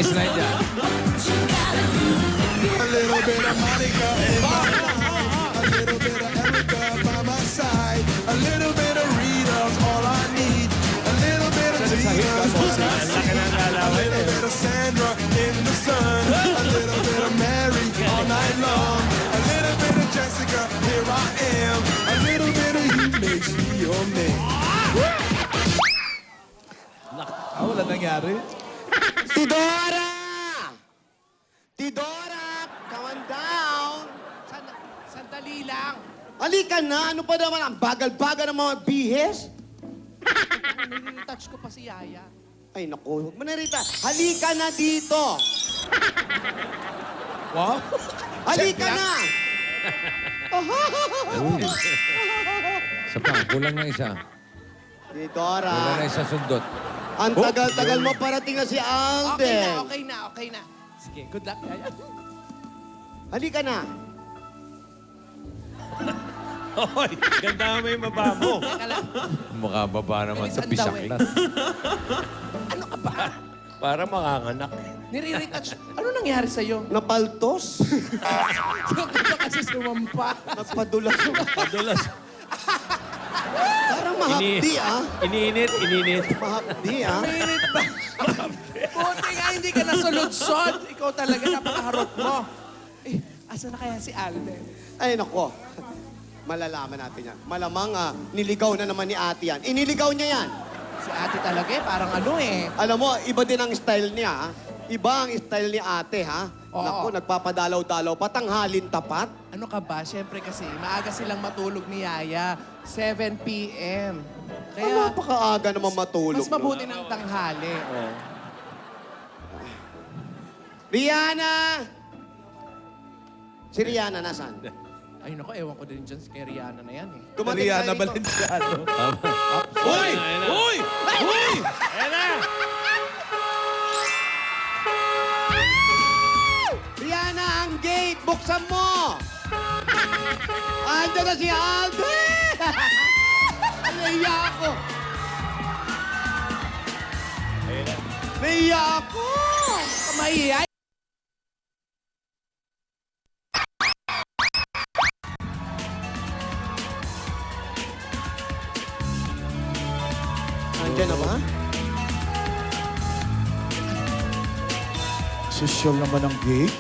slide yan. A little bit of Monica in my life. A little bit of Erica by my side. A little bit of Rita's all I need. A little bit of Tina's what I see. A little bit of Sandra in the sun. A little bit of Mary all night long. A little bit of Jessica, here I am. A little bit of you makes me your man. Wala nangyari. Tidora! Tidora! Come on down! Sandali lang. Halika na! Ano pa naman? Ang bagal-bagal ng mga bihes? Touch ko pa si Yaya. Ay, naku. Huwag mo na, Rita. Halika na dito! Wow. Halika na! Isa pa, kulang na isa. Tidora! Kulang na isa sundot. Ang tagal-tagal mo parating na si Alden. Okay na. Sige, good luck, Yaya. Halika na! Hoy, ganda mo yung baba mo. Teka lang. Mukha baba naman Bilis sa ang bisaklat. Ano ka ba? Para manganganak. Nire-retouch. Ano nangyari sa'yo? Napaltos? Yung iba kasi sumampa. Nagpadulas mo. Padulas. Parang mahapdi, ah. Iniinit. Mahapdi, ah. Minute ba? Buti nga hindi ka nasuludsod. Ikaw talaga napakaharot mo. Eh, asa na kaya si Alden? Ay, nako. Malalaman natin yan. Malamang niligaw na naman ni ate yan. Iniligaw niya yan. Si ate talaga eh, parang ano eh. Alam mo, iba din ang style niya, ha? Iba ang style ni ate, ha? Oo. Naku, nagpapadalaw-dalaw. Patanghalin tapat. Ano ka ba? Siyempre kasi, maaga silang matulog ni Yaya. 7 p.m. Kaya, napakaaga naman matulog. mas mabuti ng tanghali. Rihanna! Si Rihanna, nasaan? Ay nako, ewan ko din dyan kay Rihanna na yan eh. Dumating Rihanna tayo dito. Valenciano. Uy! Uy! Uy! Ayan na! Rihanna, ang gate! Buksan mo! Andiyan na si Alden! Naiya ako! Ayan na. Naiya ako! Mahihay! Andiyan na ba? Social naman ang gate.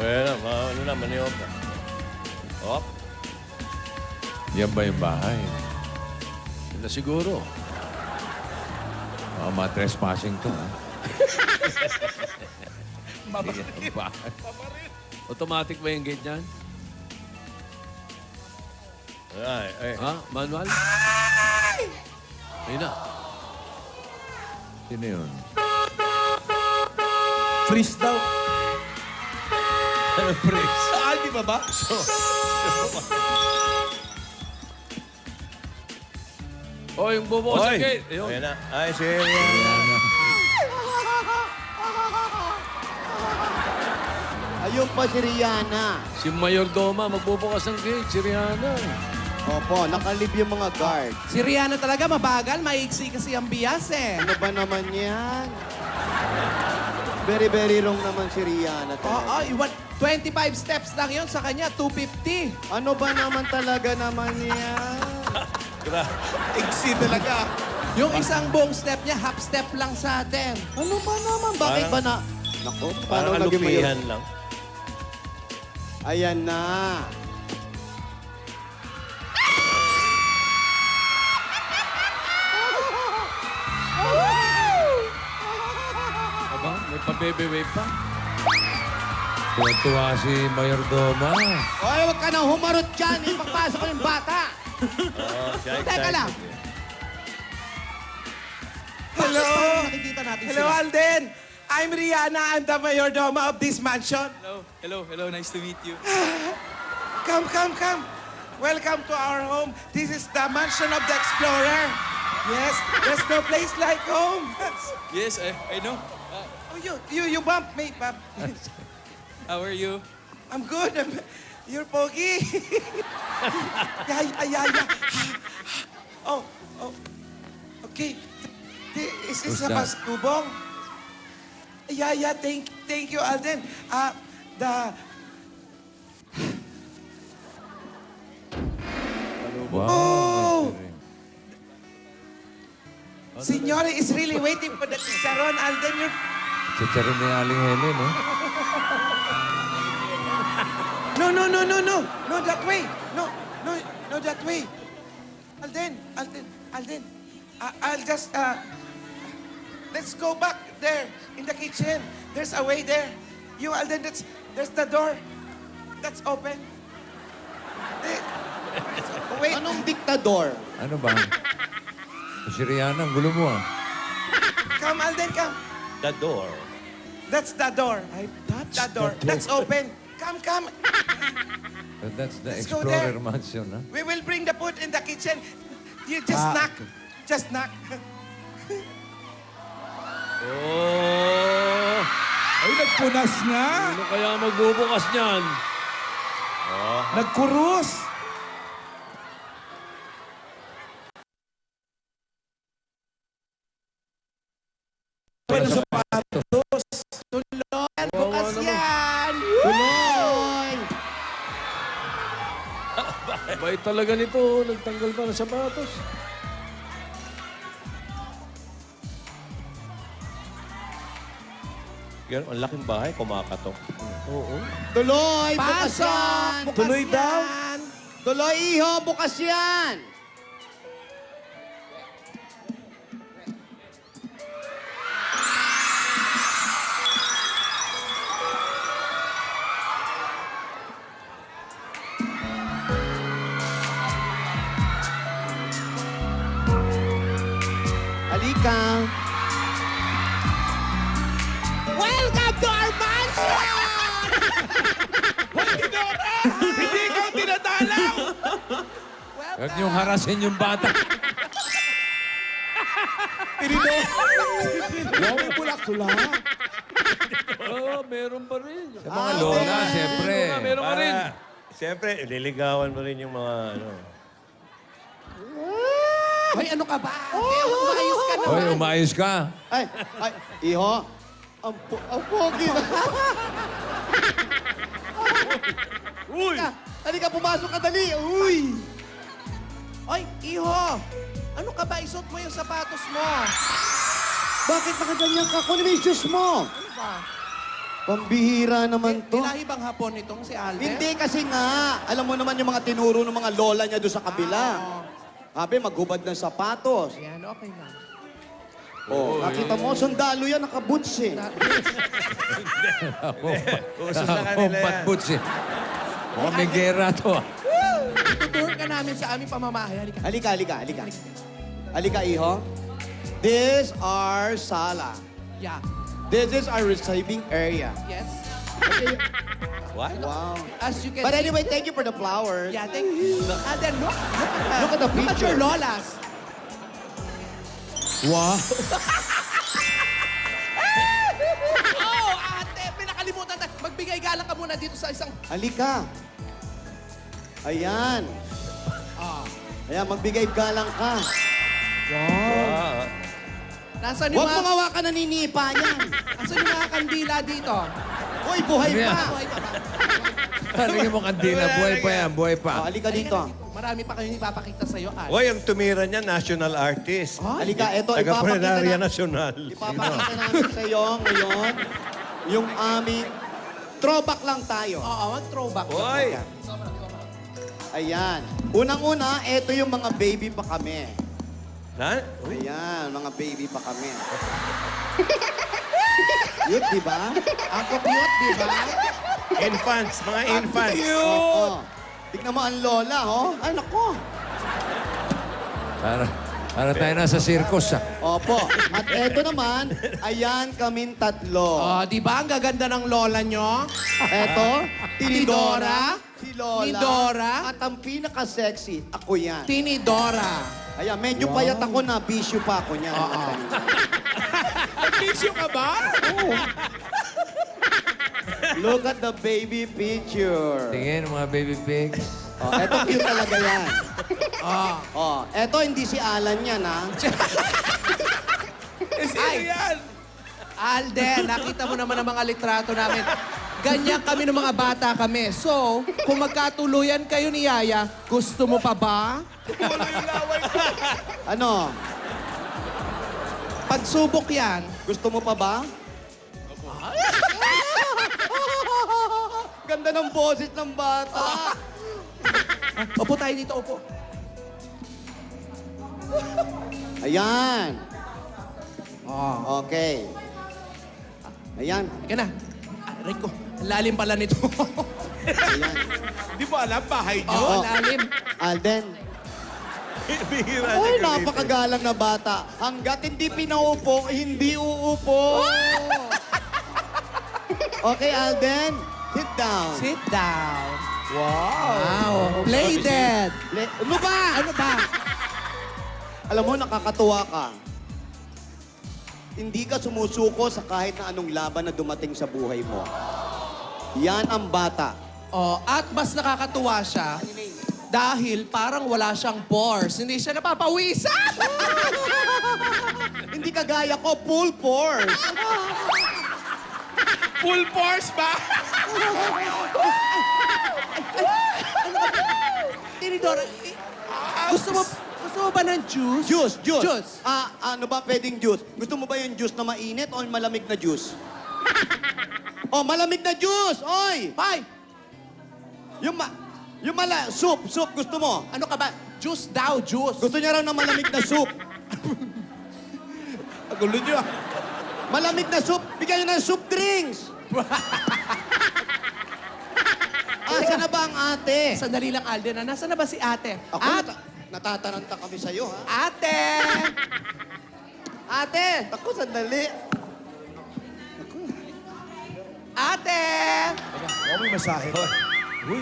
Ayan na, ano na, maniyog na. Hop. Yan ba yung bahay? Yun na siguro. Mga trespassing to, ha? Yan ang bahay. Automatic ba yung gate niyan? Ay. Ha? Manual? Ayun na. Sino yun? Freeze daw. Freeze. Ah, di ba ba? O, yung bubukas ng gate. Ayun. Ayan na. Ay, si... Ayun pa si Rihanna. Si Mayor Doma, magbubukas ng gate. Si Rihanna. Opo, nakalib yung mga guard. Si Rihanna talaga mabagal, maiksi kasi ang bias eh. Ano ba naman yan? Very, very wrong naman si Rihanna Oo, talaga. 25 steps lang yun sa kanya, 250. Ano ba naman talaga naman yan? Iksi talaga. Yung isang buong step niya, half step lang sa atin. Ano ba naman? Bakit ba na... Naku, paano Parang naging mayor? alupihan lang. Ayan na. Aba, may pa-baby-wave pa. Tuwa si Mayor Doma. Oy, huwag ka nang humarot dyan. Ipapasok ko yung bata. Oh, siya Teka excited. lang. Hello. Parang nakikita natin Hello, sila. Alden. I'm Rihanna. I'm the mayordoma of this mansion. Hello. Nice to meet you. Come. Welcome to our home. This is the mansion of the explorer. Yes, there's no place like home. Yes, I know. Oh, you bumped me, Pap. How are you? I'm good. You're pogi. yeah. Oh. Okay. Is this Who's a that? pasalubong? Yeah, thank you, Alden. Wow. Oh! Signore is really waiting for the chicharon, Alden. You're... Chicharon ni Aling Helen, no? No, that way. No, that way. Alden. I'll just, let's go back there in the kitchen. There's a way there. You, Alden, there's the door. That's open. Wait. Anong diktador? Ano ba? Si Rihanna, ang gulo mo ah. Come, Alden, come. The door. That's the door. The door. That's open. Come. That's the Let's go Explorer there. Mansion, ha? We will bring the food in the kitchen. You just knock. Just knock. Oh! Ay, nagpunas na. Ano kaya magbubukas niyan? Nagkurus. Ano sa Bukas yan! Tuloy! Bait talaga nito. Nagtanggal pa ng sapatos. Yan, ang laking bahay, kumakatok. Oo. Tuloy! Bukas Pasok! yan! Bukas Tuloy daw. yan! Tuloy, iho! Bukas yan! Halika! Welcome to our mansion! Hindi ikaw tinatalaw! Huwag niyong harasin yung bata. Wow, bulak-tulak. Oh, meron pa rin. Sa mga lola, siyempre. Meron pa rin. Siyempre, liligawan mo rin yung mga ano. Hoy, ano ka ba? Kaya umayos ka naman. Hoy, umayos ka. Ay, iho! Ang pogi na! Uy! Halika, pumasok ka dali! Uy! Oy, iho! Ano ka ba? Isuot mo yung sapatos mo. Bakit nakaganyan ka? Kunin mo yung shoes mo! Ano ba? Pambihira naman to. Nilahi bang hapon itong si Alden? Hindi kasi nga, alam mo naman yung mga tinuro ng mga lola niya doon sa kabila. Sabi, maghubad ng sapatos. Yan, okay na. Oh, nakita mo, sundalo yan, nakaboots eh. Uso sa kanila Combat yan. boots eh. Mukhang may gera to ah. Tutur ka namin sa aming pamamahay. Halika. Halika. Halika, iho. This our sala. Yeah. This is our receiving area. Yes. What? Wow. As you can But see. anyway, thank you for the flowers. Yeah, thank you. Alden, look. Look at the Look at your picture. lolas. Wow. Oh, ate, pinakalimutan na. Magbigay galang ka muna dito sa isang... Halika. Ayan. Ayan, magbigay galang ka. Ah, Nasaan yung Huwag mong mga... hawakan na ninipa niyan. Nasaan yung mga kandila dito? Hoy, buhay Ano yan? pa. Buhay pa ba? Tingin mo kandila, buhay pa yan, buhay Oh, pa. halika dito. Marami pa kayong ipapakita sa'yo, Al. Uy, ang tumira niya, national artist. Halika, eto, ipapakita Taga-Puneraria na. Nacional. Ipapakita namin sa iyo ngayon yung aming throwback lang tayo. Oo, mag-throwback. Uy! Ayan. Unang-una, eto yung mga baby pa kami. Ha? Ayan, mga baby pa kami. Cute, di ba? Ang cute, di ba? Infants, mga infants. Oo. Tignan mo ang lola, oh. Ay, nako. Para tayo nasa circus ah. Opo. At eto naman, ayan kaming tatlo. Oh, di ba? Ang gaganda ng lola nyo. Eto, Tinidora, Tinidora, si Lola, Tinidora. at ang pinaka-sexy, ako yan. Tinidora. Ayan, medyo payat ako na, bisyo pa ako niyan. Bisyo ka ba? Look at the baby picture. Tingin, mga baby pigs. Oh, eto cute talaga yan. Oh. Oh, eto hindi si Alan yan, ha? Ay! Alden, nakita mo naman ang mga litrato namin. Ganyan kami ng mga bata kami. So, kung magkatuluyan kayo ni Yaya, gusto mo pa ba? Ano? Pagsubok yan. Gusto mo pa ba? Ganda ng boses ng bata. Opo tayo dito, opo. Ayan. Oh. Okay. Ayan. Ika na. Aray ko, ang lalim pala nito. Ayan. Di mo alam, bahay niyo. Oo, lalim. Alden. Ay, napakagalang na bata. Hanggat hindi pinaupo, hindi uupo. Okay, Alden. Sit down. Sit down. Wow. Play dead. Ano ba? Ano ba? Alam mo, nakakatuwa ka. Hindi ka sumusuko sa kahit na anong laban na dumating sa buhay mo. Yan ang bata. Oh, at mas nakakatuwa siya dahil parang wala siyang pores. Hindi siya napapawisan. Hindi kagaya ko, full force. Full force ba? Tinidora, gusto mo ba ng juice? Juice, juice. Juice. Ano ba pwedeng juice? Gusto mo ba yung juice na mainit o malamig na juice? Oh, malamig na juice! Oy! Ay, Soup gusto mo? ano ka ba? Juice daw, juice. Gusto niya raw ng malamig na soup. Gulo niyo. Malamig na soup, bigyan niyo ng soup drinks. Asa na ba ang ate? Sandali lang, Alden. Nasaan na ba si ate? Ako, natataranta kami sa'yo, ha? Ate! Ate! Ako, sandali. Ate! Oh, may masahe. Uy!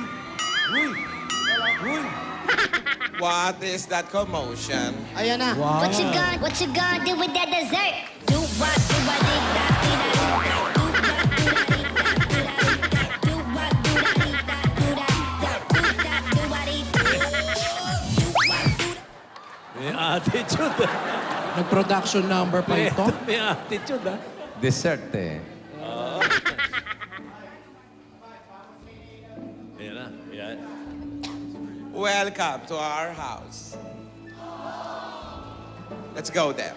What is that commotion? Ayan na. What you gonna do with that dessert? Do what, do what, dee da, dee da, dee da. Do what, do da, dee da, do da, dee da. Do what, do da, do da, do what, do da. May attitude. Nag-production number pa ito? May attitude, ha? Dessert eh. Ayan na. Ayan. Welcome to our house. Let's go there.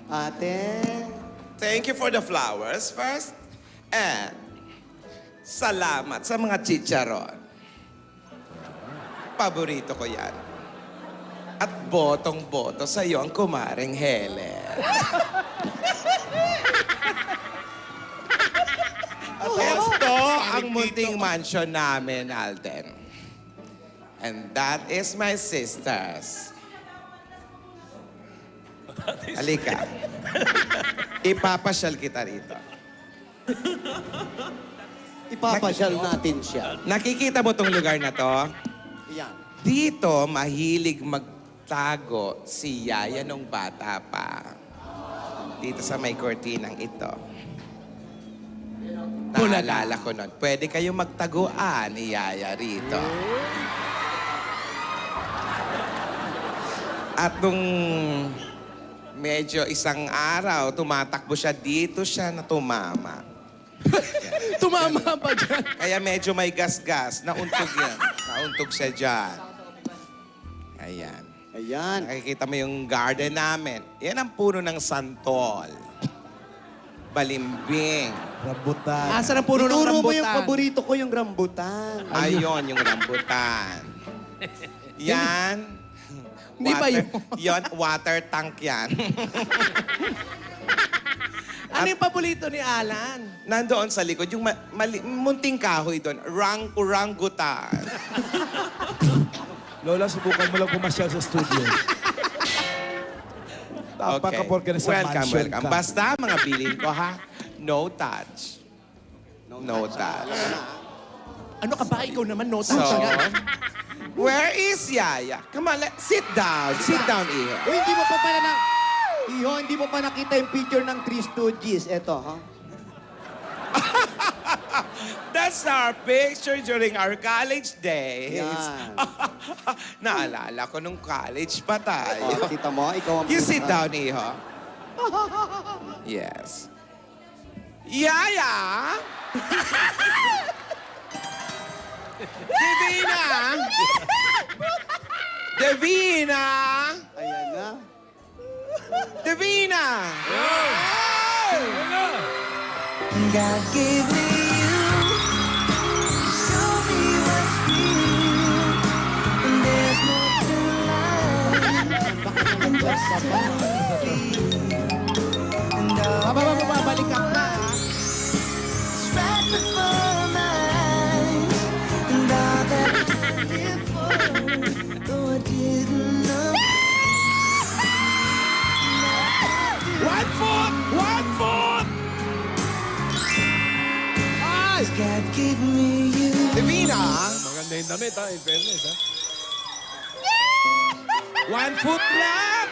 Ate. Thank you for the flowers first. And salamat sa mga chicharon. Paborito ko yan. At botong-boto sa iyo ang kumaring Helen. At ito ang munting mansion namin, Alden. And that is my sisters. Halika. Ipapasyal kita rito. Ipapasyal natin siya. Nakikita mo tong lugar na to? Ayan. Dito, mahilig magtago si Yaya nung bata pa. Dito sa may kortinang ito. Naalala ko nun. Pwede kayo magtaguan ni Yaya rito. At nung medyo isang araw, tumatakbo siya, dito siya na tumama. Tumama pa dyan. Kaya medyo may gas-gas. Nauntog yan. Nauntog siya dyan. Ayan. Ayan. Nakikita mo yung garden namin. Yan ang puno ng santol. Balimbing. Rambutan. Asa ng puno ng Ituro rambutan? mo yung paborito ko, yung rambutan. Ayun, yung rambutan. Yan. Hindi pa yun. Yan, water tank yan. Ano yung paborito ni Alan? Nandoon sa likod, yung munting kahoy doon, orangutan. Lola, subukan mo lang pumasyal sa studio. Tapos ka na sa mansion Welcome. ka. Basta mga bilin ko, ha? No touch. No touch. Ano ka ba? Ikaw naman, no So, touch yan. where is Yaya? Come on, sit down. Sit down, Iho. Uy, hindi mo pa pala na... Iho, hindi mo pa nakita yung picture ng Three Stooges. Eto, ha? That's our picture during our college days. Yan. Naalala ko nung college pa tayo. Oh, kita mo, ikaw ang... You sit down, Iho. Yes. Yaya! Divina! Divina! Ayan na. Divina! God gave me you. Show me what's real. And there's more to life than just a And all Babalik ka na. that's right before my eyes. And all that I live for, though I didn't know. One foot! One foot! Ay! God gave me you. Divina! Maganda yung damit, ha? In fairness, ha? 1 foot lang!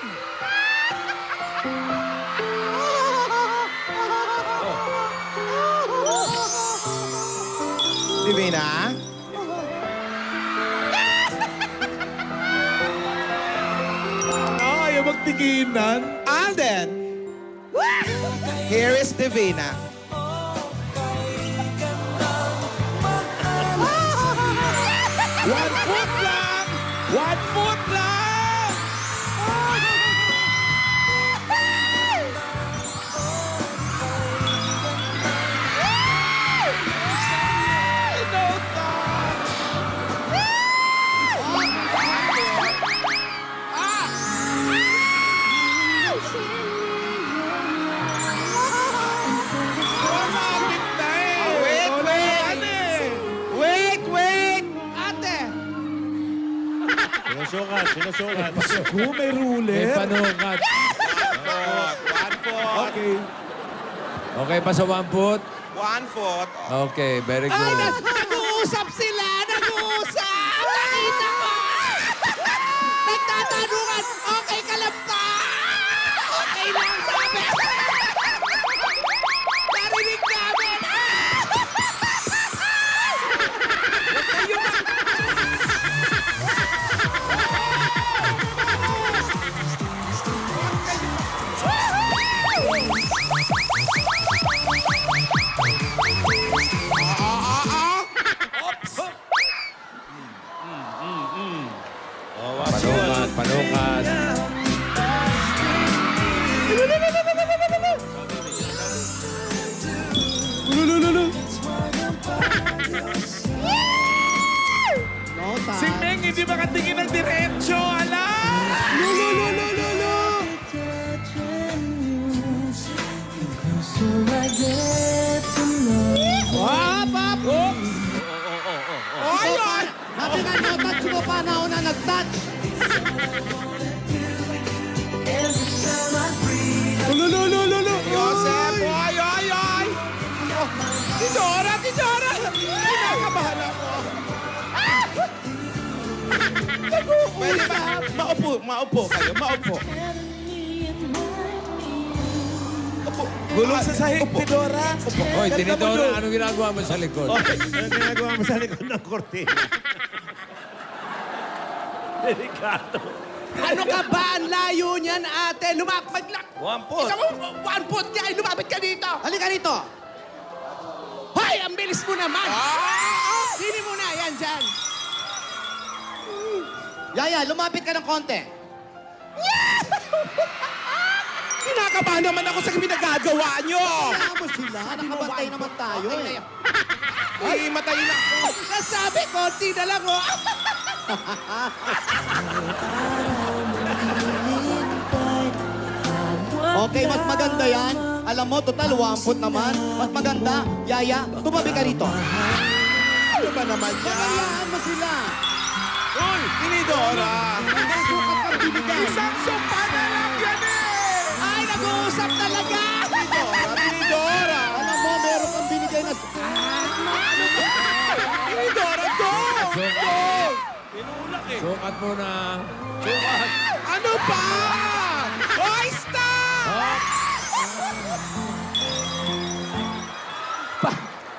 Divina? Ayaw magtiginan. Alden! Here is Divina. One foot lang! 1 foot lang! No touch! Romantic na eh! Wait, wait! Wait, wait! Ate! Sinusukat, sinusukat. Kung may May ruler. panukat. 1 foot. Okay. Okay pa sa 1 foot? 1 foot. Okay, very Ay, good. nag-uusap sila! Nag-uusap! Nakita ko! Nagtatanungan! Okay ka lang ba? Okay lang, sabi! Narinig namin! Panukat, panukat. No time. Si Meng hindi makatingin ng diretso, ala! Hop, hop! Ay, ay! Happy nga no-touch mo pa na una nag-touch. Joseph! Ay, ay, ay! Tidora! Tidora! Kinakabahan ako. Pwede ba? Maupo, maupo kayo, maupo. Upo. Gulong sa sahig, Tidora. Hoy, Tinidora, anong ginagawa mo sa likod? Anong ginagawa mo sa likod ng kortina? Delikado. Ano ka ba? Ang layo niyan, ate! Lumapit lang! 1 foot. Ikaw, 1 foot niya! Lumapit ka dito! Halika rito. Hoy! Ang bilis mo naman! Sini mo na! Yan, dyan! Yaya, lumapit ka ng konti. Kinakabahan naman ako sa pinagagawa nyo. Kaya mo sila, nakabantay naman tayo eh. Ay, matayin ako. Nasabi, konti na lang, oh! Okay, mas maganda yan. Alam mo, total, 1 foot naman. Mas maganda. Yaya, tumabi ka rito. Ano ba naman yan? Hayaan mo sila. Uy, Tinidora. Sukat kang binigay. Isang sopa na lang yan eh. Ay, nag-uusap talaga! Tinidora, Tinidora. Alam mo, meron kang binigay na... Tinidora, go! Go! Tinulak eh. Sukat muna. Ano ba? Hoy, stop!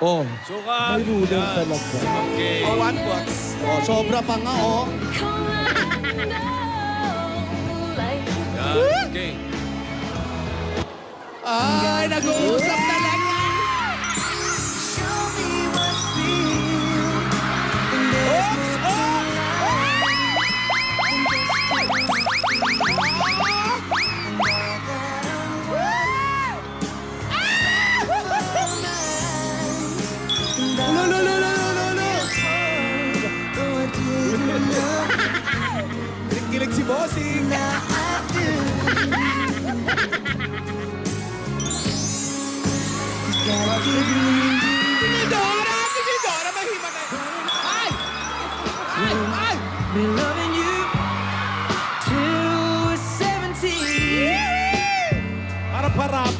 Oh, Sukat. may ruler Yan. talaga. Okay. Oh, 1 foot. Oh, sobra pa nga, oh. Yan. Okay.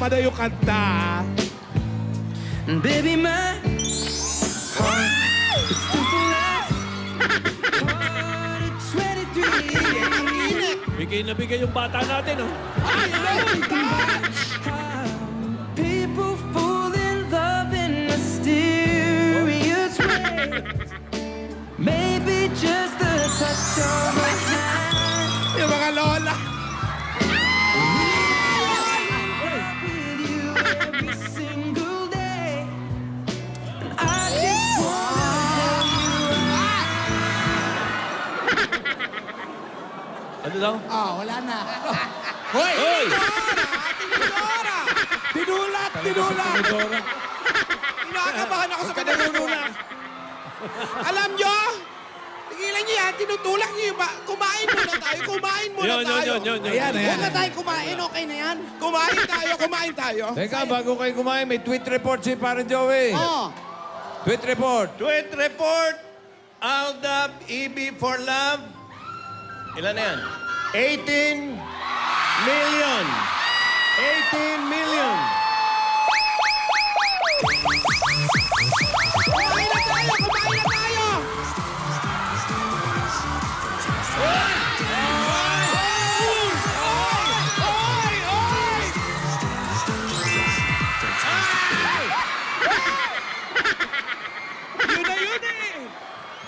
tama na yung kanta. Baby, my heart is still for life. Heart at 23. Bigay na bigay yung bata natin, oh. People fall in love in mysterious ways. Maybe just a touch of a hand. Yung mga lola. With you every single day. And I just wanna tell you Ano daw? Wala na. Hoy! Hoy! Tinidora! Tinulat! Tinidora. Kinakabahan ako sa pinagulula. Alam nyo? Tigilan nyo yan, tinutulak nyo yung kumain muna tayo, kumain muna tayo. Yun. Ayan. Huwag na tayo kumain, okay na yan. Kumain tayo. Teka, bago kayo kumain, may tweet report si Parang Joey. Oh. Tweet report. Tweet report. Aldab, EB for Love. Ilan na yan? 18 million. 18 million. Kumain na tayo!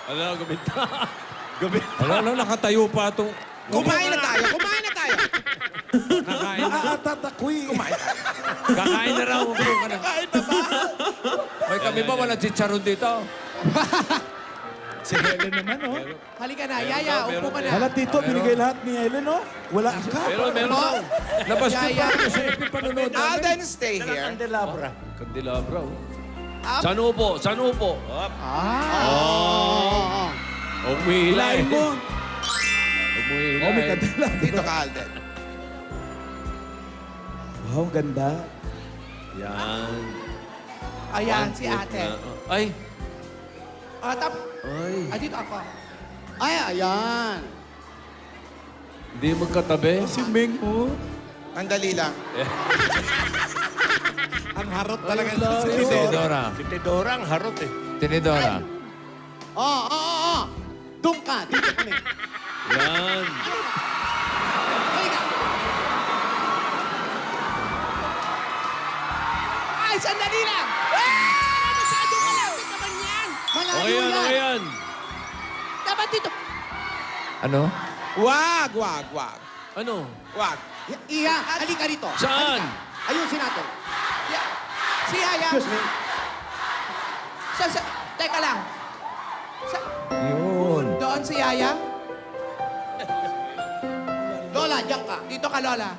Ano, gumita. Ano, nakatayo pa itong... Kumain na tayo! Nakatatakoy. Kakain na raw. Kain na ba? May kami ba walang chicharon dito? Si Helen naman, oh. Halika na, Yaya, upo ka na. Hala, Tito, binigay lahat ni Helen, oh. Wala ka. Meron daw. Labas ko Yaya. pa sa epi panonood namin. Alden, stay here. Candelabra, oh. Saan upo? Oh. Umihila Lain mo. Umihila Oh, may kadala. Dito ka, Alden. Wow, ganda. Yan. Ayan, si ate. Ay. Ay, dito ako. Ay, ayan. Hindi magkatabi. Si Ming, oh. Ang dali lang. Ang harot talaga sa Tinidora. Si Tidora ang harot eh. Tinidora. Oh. Doon ka, dito kami. Yan. Halika. Ay, sandali lang! Masyado malapit naman yan! Malayo Okay yan, yan. okay yan. Dapat dito. Ano? Wag. Ano? Wag. Iha, halika rito. Saan? Halika. Ayusin natin. Si Yaya. Excuse me. Teka lang. Yun. Doon si Yaya. Lola, diyan ka. Dito ka, Lola.